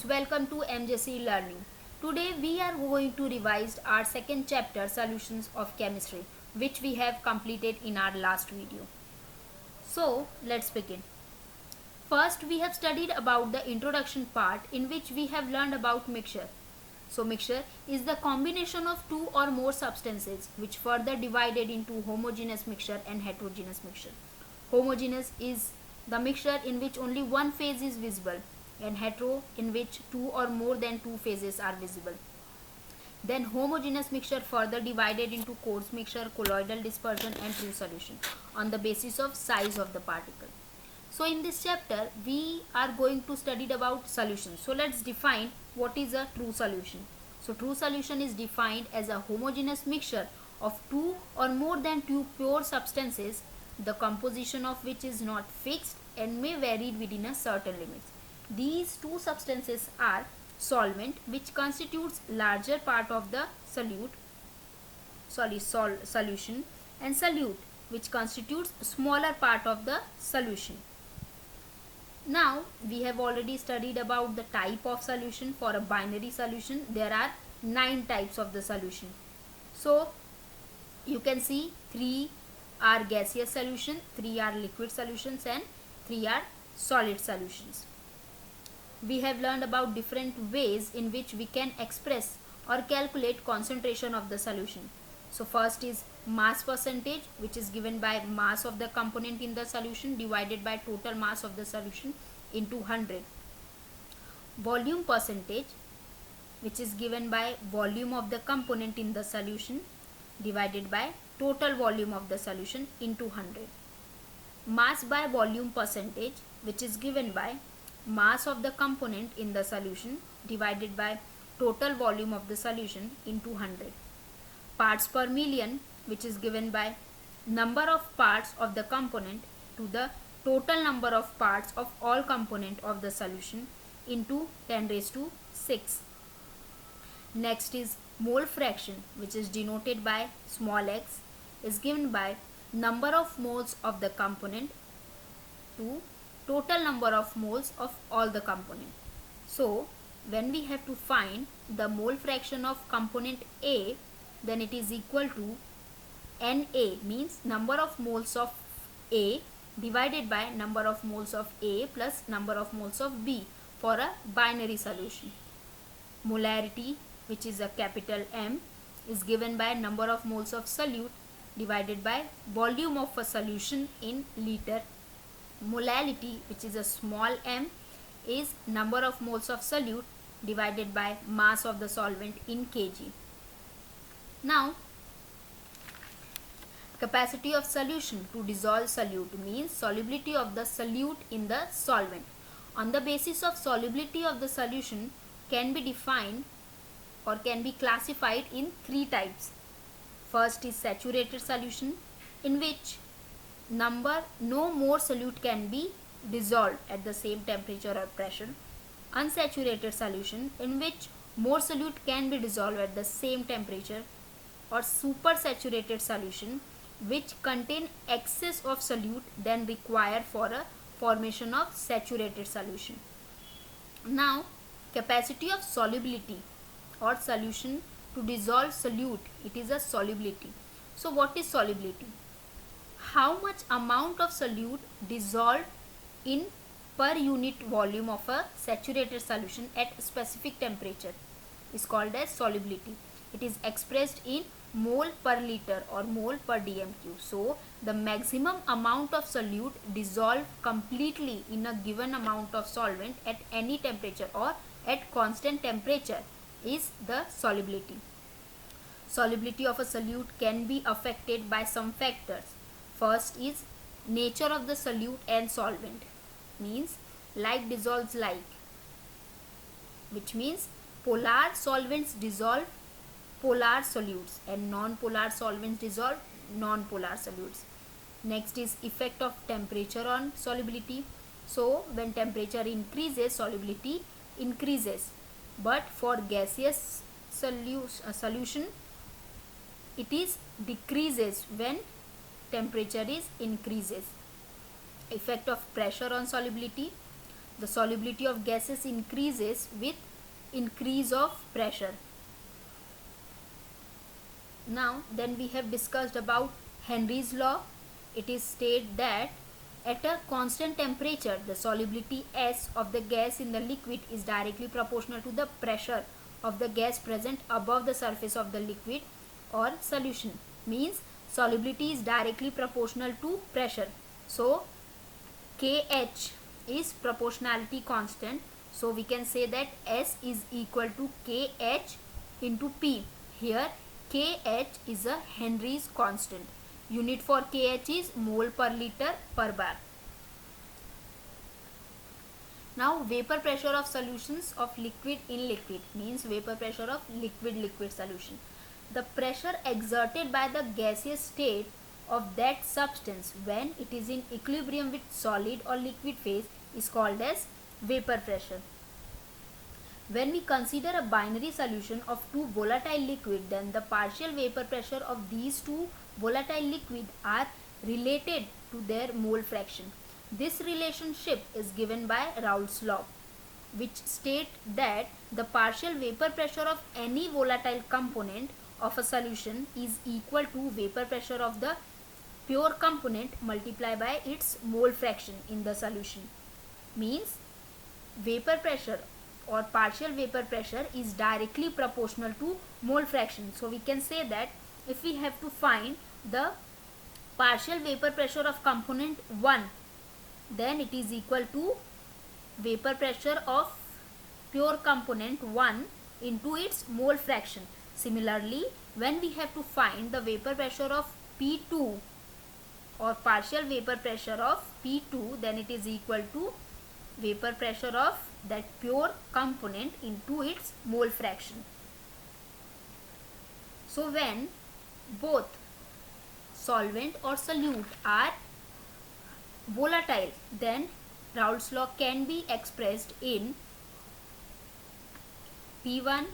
Welcome to MJC Learning. Today we are going to revise our second chapter Solutions of Chemistry, which we have completed in our last video. So let's begin. First we have studied about the introduction part in which we have learned about mixture. So mixture is the combination of two or more substances which further divided into homogeneous mixture and heterogeneous mixture. Homogeneous is the mixture in which only one phase is visible, and hetero in which two or more than two phases are visible. Then homogeneous mixture further divided into coarse mixture, colloidal dispersion and true solution on the basis of size of the particle. So in this chapter we are going to study about solutions. So let's define what is a true solution. So true solution is defined as a homogeneous mixture of two or more than two pure substances, the composition of which is not fixed and may vary within a certain limits. These two substances are solvent, which constitutes larger part of the solution, and solute, which constitutes smaller part of the solution. Now we have already studied about the type of solution. For a binary solution there are 9 types of the solution. So you can see 3 are gaseous solution, 3 are liquid solutions and 3 are solid solutions. We have learned about different ways in which we can express or calculate concentration of the solution. So first is mass percentage, which is given by mass of the component in the solution divided by total mass of the solution into 100. Volume percentage, which is given by volume of the component in the solution divided by total volume of the solution into 100. Mass by volume percentage, which is given by mass of the component in the solution divided by total volume of the solution into 100. Parts per million, which is given by number of parts of the component to the total number of parts of all component of the solution into 10 raised to 6. Next is mole fraction, which is denoted by small x, is given by number of moles of the component to total number of moles of all the component. So when we have to find the mole fraction of component A, then it is equal to Na, means number of moles of A divided by number of moles of A plus number of moles of B for a binary solution. Molarity, which is a capital M, is given by number of moles of solute divided by volume of a solution in liter. Molality, which is a small m, is number of moles of solute divided by mass of the solvent in kg. Now capacity of solution to dissolve solute means solubility of the solute in the solvent. On the basis of solubility of the solution can be defined or can be classified in 3 types. First is saturated solution, in which no more solute can be dissolved at the same temperature or pressure. Unsaturated solution, in which more solute can be dissolved at the same temperature. Or supersaturated solution, which contain excess of solute than required for a formation of saturated solution. Now capacity of solubility or solution to dissolve solute, it is a solubility. So what is solubility? How much amount of solute dissolved in per unit volume of a saturated solution at specific temperature is called as solubility. It is expressed in mole per liter or mole per dm³. So the maximum amount of solute dissolved completely in a given amount of solvent at any temperature or at constant temperature is the solubility. Solubility of a solute can be affected by some factors. First is nature of the solute and solvent, means like dissolves like, which means polar solvents dissolve polar solutes and non-polar solvents dissolve non-polar solutes. Next is effect of temperature on solubility. So when temperature increases, solubility increases, but for gaseous solution it is decreases when temperature is increases. Effect of pressure on solubility. the solubility of gases increases with increase of pressure. Now then we have discussed about Henry's law. It is stated that at a constant temperature, the solubility S of the gas in the liquid is directly proportional to the pressure of the gas present above the surface of the liquid or solution. Means solubility is directly proportional to pressure. So KH is proportionality constant. So we can say that S is equal to KH into P. Here KH is a Henry's constant. Unit for KH is mole per liter per bar. Now vapor pressure of solutions of liquid in liquid means vapor pressure of liquid solution. The pressure exerted by the gaseous state of that substance when it is in equilibrium with solid or liquid phase is called as vapor pressure. When we consider a binary solution of two volatile liquid, then the partial vapor pressure of these two volatile liquid are related to their mole fraction. This relationship is given by Raoult's law, which states that the partial vapor pressure of any volatile component of a solution is equal to vapor pressure of the pure component multiplied by its mole fraction in the solution. Means vapor pressure or partial vapor pressure is directly proportional to mole fraction. So we can say that if we have to find the partial vapor pressure of component 1, then it is equal to vapor pressure of pure component 1 into its mole fraction. Similarly, when we have to find the vapor pressure of P2 or partial vapor pressure of P2, then it is equal to vapor pressure of that pure component into its mole fraction. So when both solvent or solute are volatile, then Raoult's law can be expressed in P1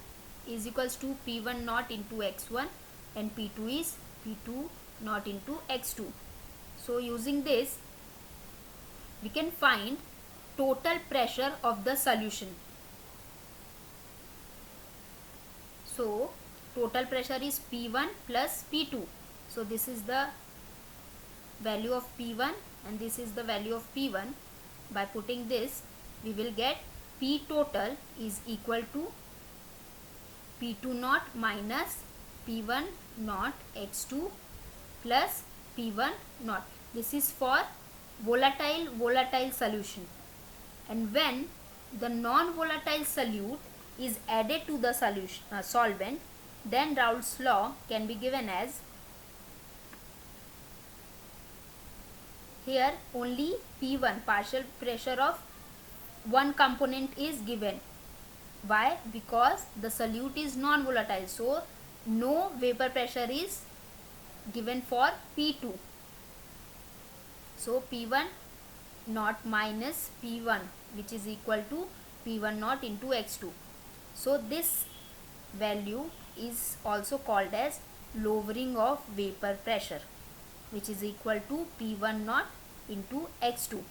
is equals to P1 naught into x1 and P2 is P2 naught into x2. So using this we can find total pressure of the solution. So total pressure is P1 plus P2. So this is the value of P1 and this is the value of P1. By putting this we will get P total is equal to P2 naught minus P1 naught x2 plus P1 naught. This is for volatile solution. And when the non-volatile solute is added to the solution solvent, then Raoult's law can be given as, here only P1 partial pressure of one component is given. Why? Because the solute is non-volatile, so no vapor pressure is given for P2. So P1 naught minus P1, which is equal to P1 naught into x2. So this value is also called as lowering of vapor pressure, which is equal to P1 naught into x2.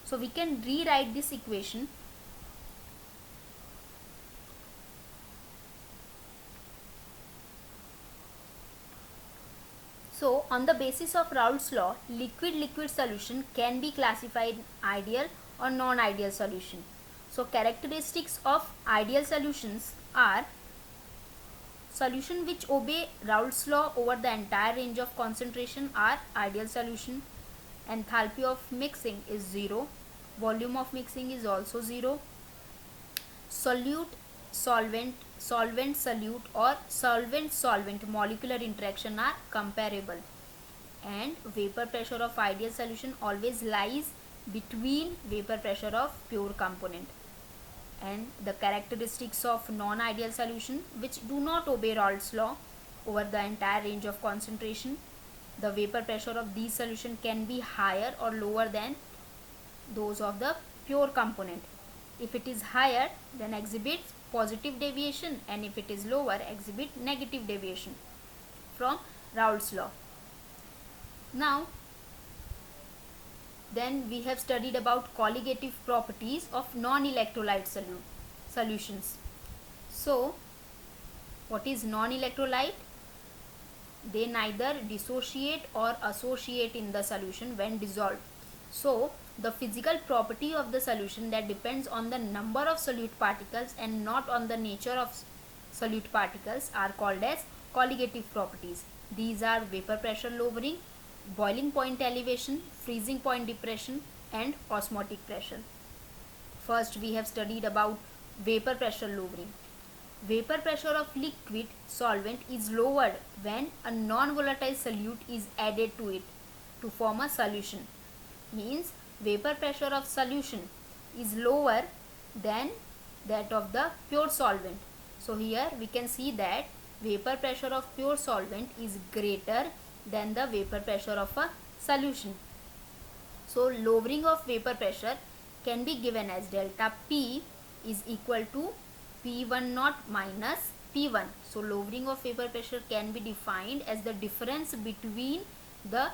So we can rewrite this equation. So on the basis of Raoult's law, liquid solution can be classified ideal or non-ideal solution. So characteristics of ideal solutions are solution which obey Raoult's law over the entire range of concentration are ideal solution. Enthalpy of mixing is 0. Volume of mixing is also 0. Solute solvent solute or solvent molecular interaction are comparable, and vapor pressure of ideal solution always lies between vapor pressure of pure component. And the characteristics of non-ideal solution which do not obey Raoult's law over the entire range of concentration, the vapor pressure of these solution can be higher or lower than those of the pure component. If it is higher, then exhibits positive deviation, and if it is lower, exhibit negative deviation from Raoult's law. Now Then we have studied about colligative properties of non-electrolyte solutions. So what is non-electrolyte? They neither dissociate or associate in the solution when dissolved. So the physical property of the solution that depends on the number of solute particles and not on the nature of solute particles are called as colligative properties. These are vapor pressure lowering, boiling point elevation, freezing point depression, and osmotic pressure. First, we have studied about vapor pressure lowering. Vapor pressure of liquid solvent is lowered when a non-volatile solute is added to it to form a solution. Means vapor pressure of solution is lower than that of the pure solvent. So here we can see that vapor pressure of pure solvent is greater than the vapor pressure of a solution. So lowering of vapor pressure can be given as delta P is equal to P1 naught minus P1. So lowering of vapor pressure can be defined as the difference between the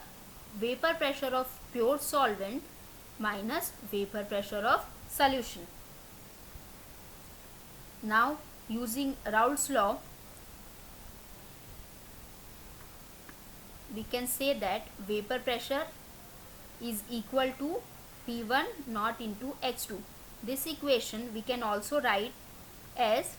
vapor pressure of pure solvent minus vapor pressure of solution. Now using Raoult's law, we can say that vapor pressure is equal to P1 naught into X2. This equation we can also write as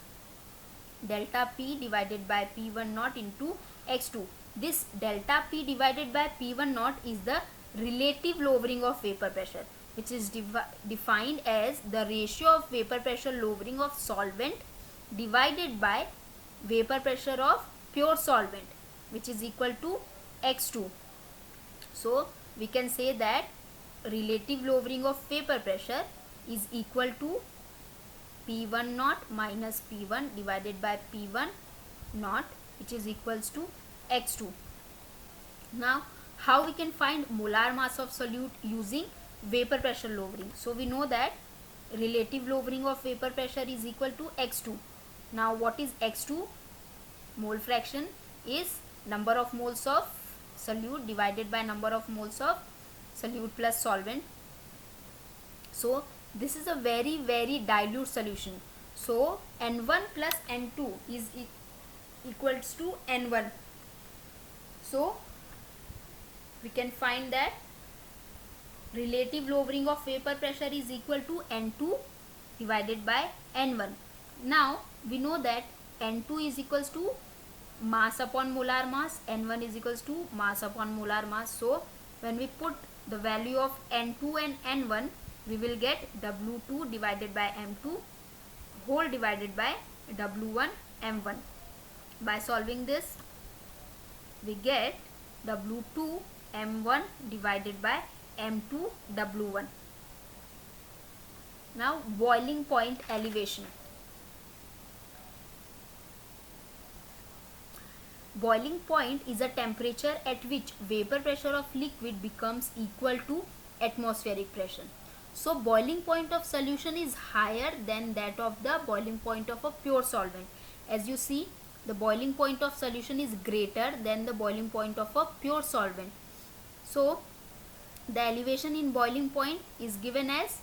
delta P divided by P1 naught into X2. This delta P divided by P1 naught is the relative lowering of vapor pressure, which is defined as the ratio of vapor pressure lowering of solvent divided by vapor pressure of pure solvent, which is equal to X2. So we can say that relative lowering of vapor pressure is equal to P1 naught minus P1 divided by P1 naught, which is equals to X2. Now how we can find molar mass of solute using vapor pressure lowering? So we know that relative lowering of vapor pressure is equal to X2. Now what is X2? Mole fraction is number of moles of solute divided by number of moles of solute plus solvent. So this is a very dilute solution. So N1 plus N2 is equals to N1. So we can find that relative lowering of vapor pressure is equal to N2 divided by N1. Now we know that N2 is equals to mass upon molar mass, N1 is equals to mass upon molar mass. So when we put the value of N2 and N1, we will get W2 divided by M2 whole divided by W1 M1. By solving this, we get W2 M1 divided by M2 W1. Now boiling point elevation. Boiling point is a temperature at which vapor pressure of liquid becomes equal to atmospheric pressure. So boiling point of solution is higher than that of the boiling point of a pure solvent. As you see, the boiling point of solution is greater than the boiling point of a pure solvent. So the elevation in boiling point is given as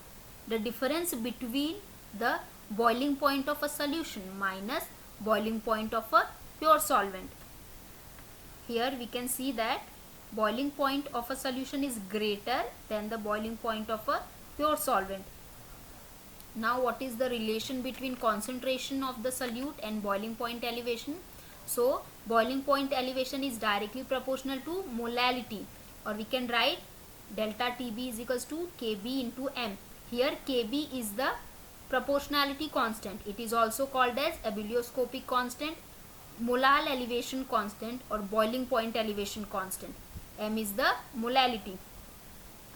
the difference between the boiling point of a solution minus boiling point of a pure solvent. Here we can see that boiling point of a solution is greater than the boiling point of a pure solvent. Now what is the relation between concentration of the solute and boiling point elevation? So boiling point elevation is directly proportional to molality, or we can write delta TB is equals to KB into M. Here KB is the proportionality constant. It is also called as abelioscopic constant, molal elevation constant, or boiling point elevation constant. M is the molality.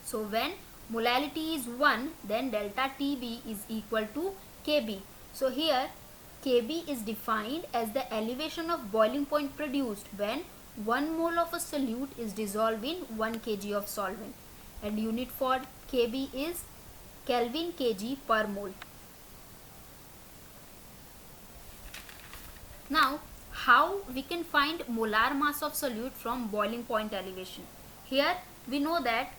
So when molality is 1, then delta TB is equal to KB. So here KB is defined as the elevation of boiling point produced when 1 mole of a solute is dissolved in 1 kg of solvent, and unit for KB is Kelvin kg per mole. Now how we can find molar mass of solute from boiling point elevation? Here we know that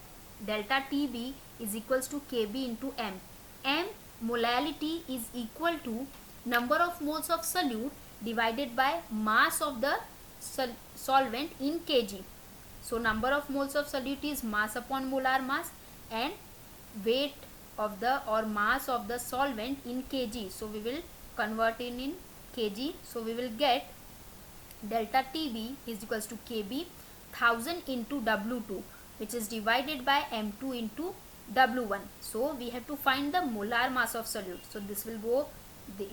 delta TB is equals to Kb into m. M molality is equal to number of moles of solute divided by mass of the solvent in kg. So number of moles of solute is mass upon molar mass, and weight of the or mass of the solvent in kg. So we will convert in kg. So we will get delta TB is equals to Kb 1000 into W2, which is divided by M2 into W1. So we have to find the molar mass of solute. So this will go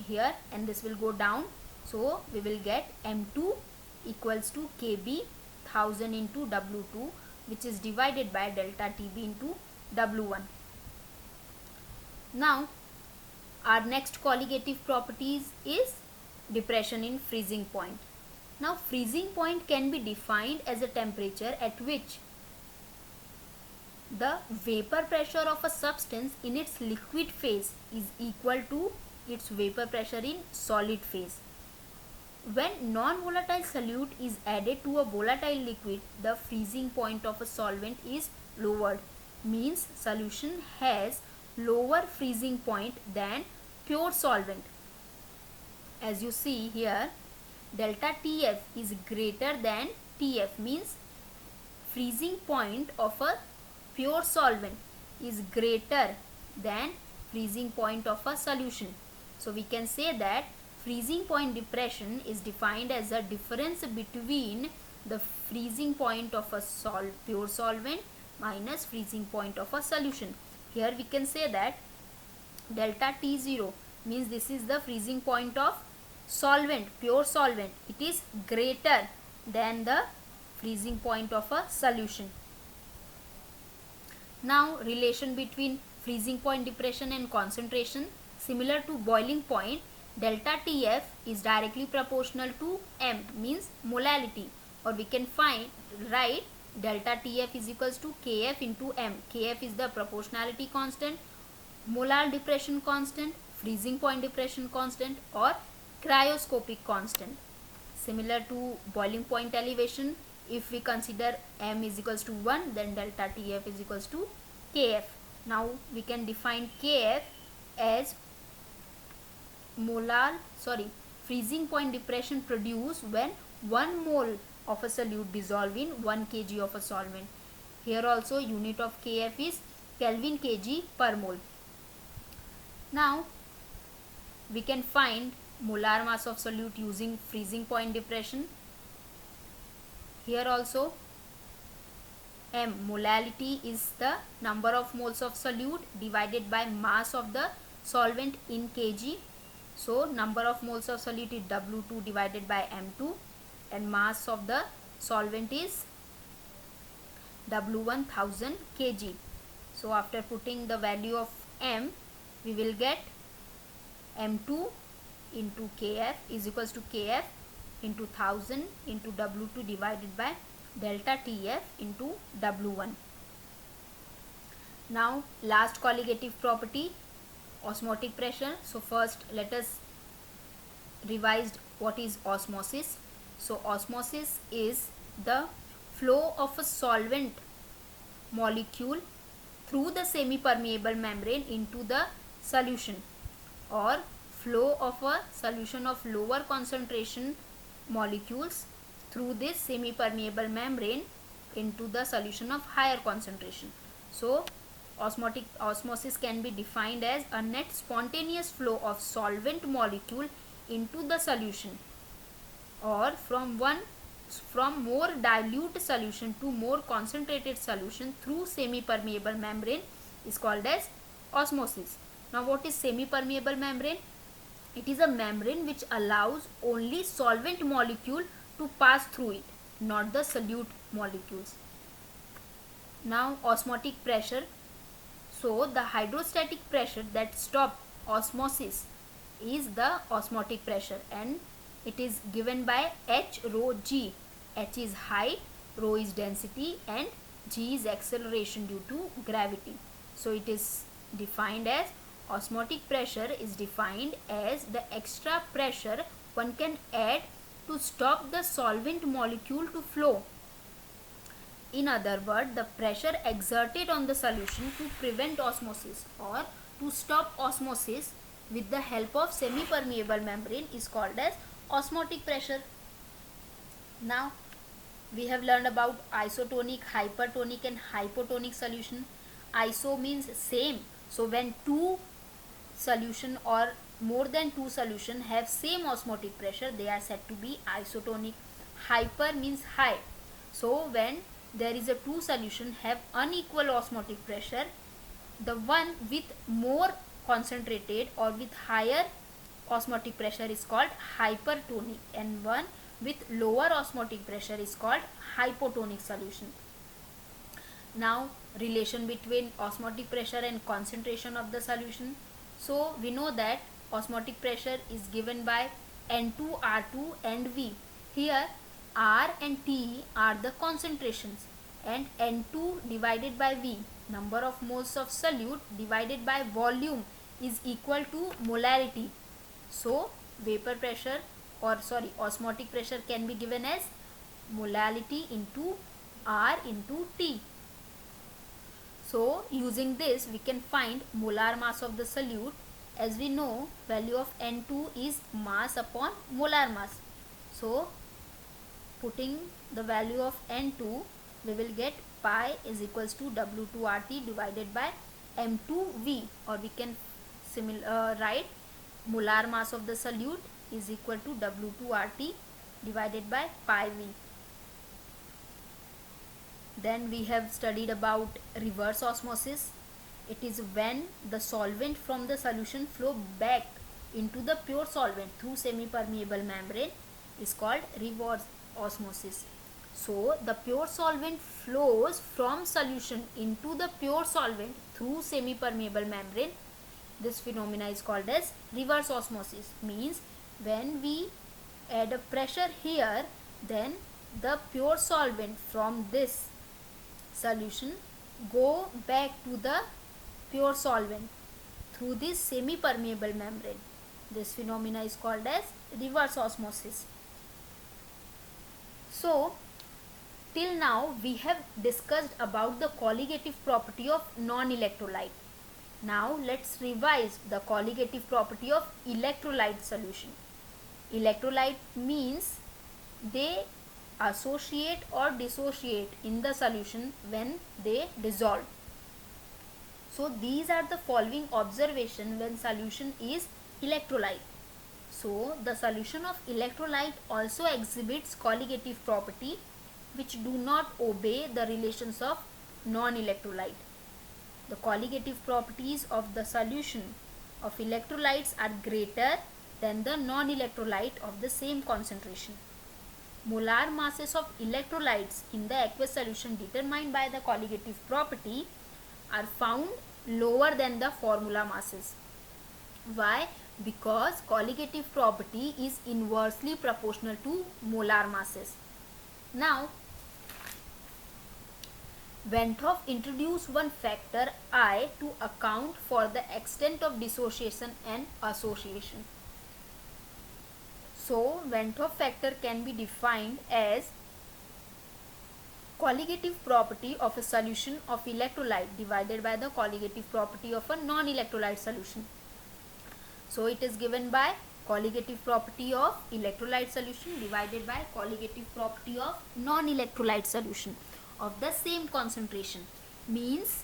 here and this will go down. So we will get M2 equals to Kb 1000 into W2, which is divided by delta TB into W1. Now our next colligative properties is depression in freezing point. Now freezing point can be defined as a temperature at which the vapor pressure of a substance in its liquid phase is equal to its vapor pressure in solid phase. When non-volatile solute is added to a volatile liquid, the freezing point of a solvent is lowered. Means solution has lower freezing point than pure solvent. As you see here, delta TF is greater than TF, means freezing point of a pure solvent is greater than freezing point of a solution. So we can say that freezing point depression is defined as a difference between the freezing point of a pure solvent minus freezing point of a solution. Here we can say that delta T0 means this is the freezing point of solvent, pure solvent. It is greater than the freezing point of a solution. Now relation between freezing point depression and concentration, similar to boiling point, delta TF is directly proportional to M, means molality, or we can write delta TF is equals to Kf into M. Kf is the proportionality constant, molar depression constant, freezing point depression constant, or cryoscopic constant. Similar to boiling point elevation, if we consider M is equals to 1, then delta TF is equals to Kf. Now we can define Kf as freezing point depression produced when 1 mole of a solute dissolve in 1 kg of a solvent. Here also unit of Kf is Kelvin kg per mole. Now we can find molar mass of solute using freezing point depression. Here also M molality is the number of moles of solute divided by mass of the solvent in kg. So number of moles of solute is W2 divided by M2, and mass of the solvent is W1 1000 kg. So after putting the value of M, we will get M2 into Kf is equals to Kf into 1000 into W2 divided by delta TF into W1. Now last colligative property, osmotic pressure. So first let us revise what is osmosis. So osmosis is the flow of a solvent molecule through the semi-permeable membrane into the solution, or flow of a solution of lower concentration molecules through this semi-permeable membrane into the solution of higher concentration. So osmosis can be defined as a net spontaneous flow of solvent molecule into the solution, or from more dilute solution to more concentrated solution through semi-permeable membrane is called as osmosis. Now what is semi-permeable membrane? It is a membrane which allows only solvent molecule to pass through it, not the solute molecules. Now osmotic pressure. So the hydrostatic pressure that stops osmosis is the osmotic pressure, and it is given by H rho G. H is height, rho is density, and G is acceleration due to gravity. So it is defined as osmotic pressure is defined as the extra pressure one can add to stop the solvent molecule to flow. In other words, the pressure exerted on the solution to prevent osmosis or to stop osmosis with the help of semi-permeable membrane is called as osmotic pressure. Now we have learned about isotonic, hypertonic and hypotonic solution. Iso means same. So when two solution or more than two solution have same osmotic pressure, they are said to be isotonic. Hyper means high. So when there is a two solution have unequal osmotic pressure, the one with more concentrated or with higher osmotic pressure is called hypertonic, and one with lower osmotic pressure is called hypotonic solution. Now relation between osmotic pressure and concentration of the solution. So we know that osmotic pressure is given by N2, R2 and V. Here R and T are the concentrations, and N2 divided by V, number of moles of solute divided by volume, is equal to molarity. So vapor pressure osmotic pressure can be given as molality into R into T. So using this we can find molar mass of the solute. As we know, value of N2 is mass upon molar mass. So putting the value of N2, we will get pi is equals to W2RT divided by M2V, or we can write molar mass of the solute is equal to W2RT divided by pi V. Then we have studied about reverse osmosis. It is when the solvent from the solution flow back into the pure solvent through semi-permeable membrane is called reverse osmosis. So the pure solvent flows from solution into the pure solvent through semi-permeable membrane. This phenomena is called as reverse osmosis. Means when we add a pressure here, then the pure solvent from this solution go back to the pure solvent through this semi-permeable membrane. This phenomena is called as reverse osmosis. So till now we have discussed about the colligative property of non-electrolyte. Now let's revise the colligative property of electrolyte solution. Electrolyte means they associate or dissociate in the solution when they dissolve. So these are the following observation when solution is electrolyte. So the solution of electrolyte also exhibits colligative property which do not obey the relations of non-electrolyte. The colligative properties of the solution of electrolytes are greater than the non-electrolyte of the same concentration. Molar masses of electrolytes in the aqueous solution determined by the colligative property are found lower than the formula masses. Why? Because colligative property is inversely proportional to molar masses. Now Van 't Hoff introduced one factor I to account for the extent of dissociation and association. So Van 't Hoff factor can be defined as colligative property of a solution of electrolyte divided by the colligative property of a non-electrolyte solution. So it is given by colligative property of electrolyte solution divided by colligative property of non-electrolyte solution of the same concentration. Means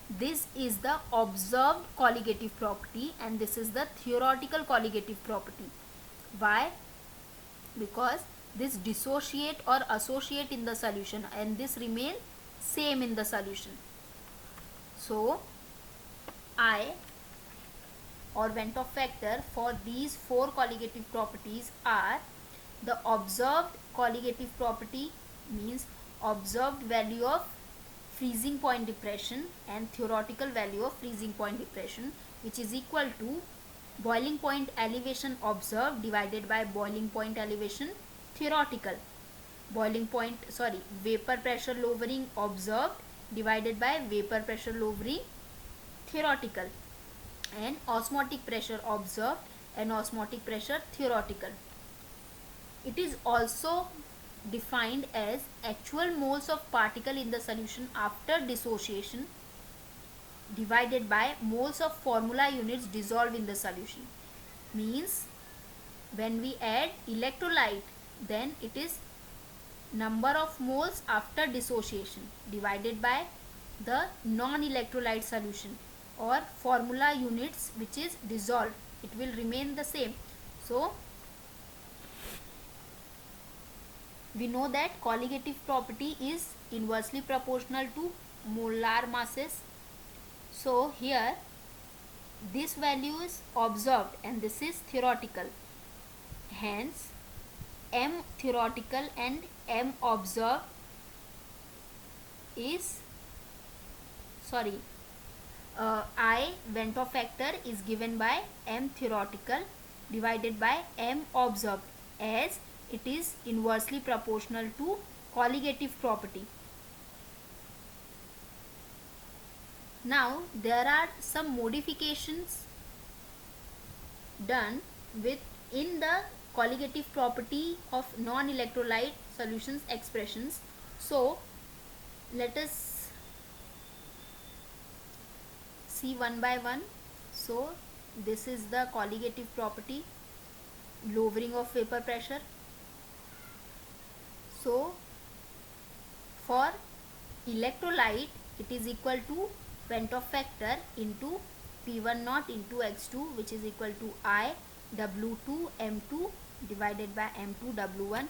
this is the observed colligative property and this is the theoretical colligative property. Why? Because this dissociate or associate in the solution and this remain same in the solution. So I or Van 't Hoff factor for these four colligative properties are the observed colligative property, means observed value of freezing point depression and theoretical value of freezing point depression, which is equal to boiling point elevation observed divided by boiling point elevation theoretical. Vapor pressure lowering observed divided by vapor pressure lowering theoretical, and osmotic pressure observed and osmotic pressure theoretical. It is also defined as actual moles of particle in the solution after dissociation divided by moles of formula units dissolved in the solution. Means when we add electrolyte, then it is number of moles after dissociation divided by the non-electrolyte solution or formula units which is dissolved. It will remain the same. So we know that colligative property is inversely proportional to molar masses. So here this value is observed and this is theoretical. Hence M theoretical and M observed is I Ventov factor is given by M theoretical divided by M observed, as it is inversely proportional to colligative property. Now there are some modifications done in the colligative property of non-electrolyte solutions expressions. So let us see one by one. So this is the colligative property, lowering of vapor pressure. So for electrolyte it is equal to Ventov factor into P1 naught into X2, which is equal to I W2 M2 divided by M2 W1.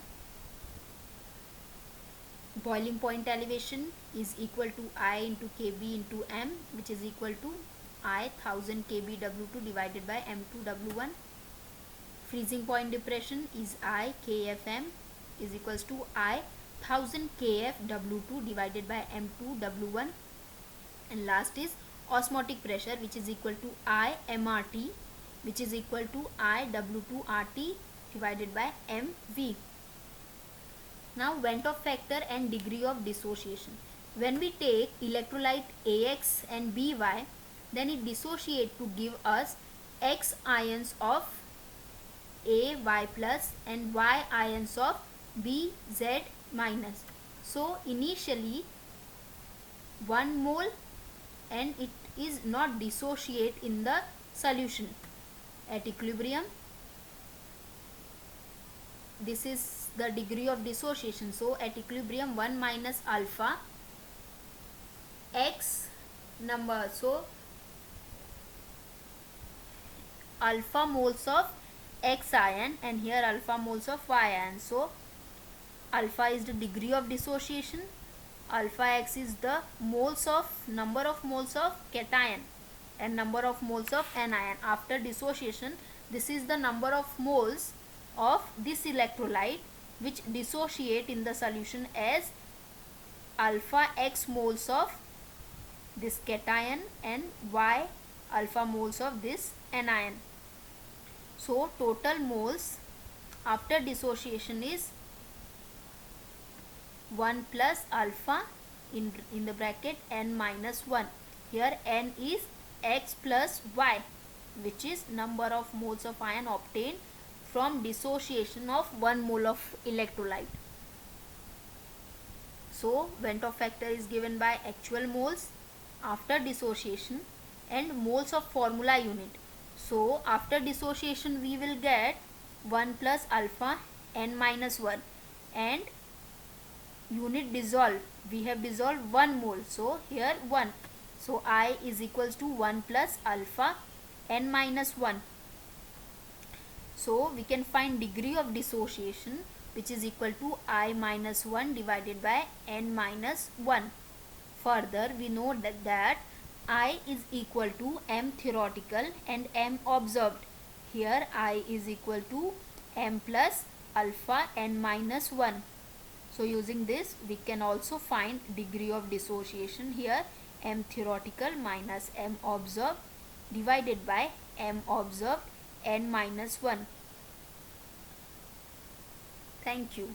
Boiling point elevation is equal to I into Kb into M, which is equal to I 1000 Kb W2 divided by M2 W1. Freezing point depression is I KFM is equals to I 1000 Kf W2 divided by M2 W1. And last is osmotic pressure, which is equal to I MRT, which is equal to I W2 RT divided by MV. Now Ventov factor and degree of dissociation. When we take electrolyte AX and BY, then it dissociate to give us X ions of A Y plus and Y ions of B Z minus. So initially 1 mole and it is not dissociate in the solution. At equilibrium, this is the degree of dissociation. So at equilibrium 1 minus alpha X number, so alpha moles of X ion and here alpha moles of Y ion. So alpha is the degree of dissociation, alpha X is the number of moles of cation and number of moles of anion after dissociation. This is the number of moles of this electrolyte which dissociate in the solution as alpha X moles of this cation and Y alpha moles of this anion. So total moles after dissociation is 1 plus alpha in the bracket n minus 1. Here n is X plus Y, which is number of moles of ion obtained from dissociation of 1 mole of electrolyte. So Ventov factor is given by actual moles after dissociation and moles of formula unit. So after dissociation we will get 1 plus alpha n minus 1 and unit dissolved, we have dissolved 1 mole, so here 1. So I is equals to 1 plus alpha n minus 1. So we can find degree of dissociation, which is equal to I minus 1 divided by n minus 1. Further we know that I is equal to M theoretical and M observed. Here I is equal to M plus alpha n minus 1. So using this we can also find degree of dissociation. Here M theoretical minus M observed divided by M observed n minus 1. Thank you.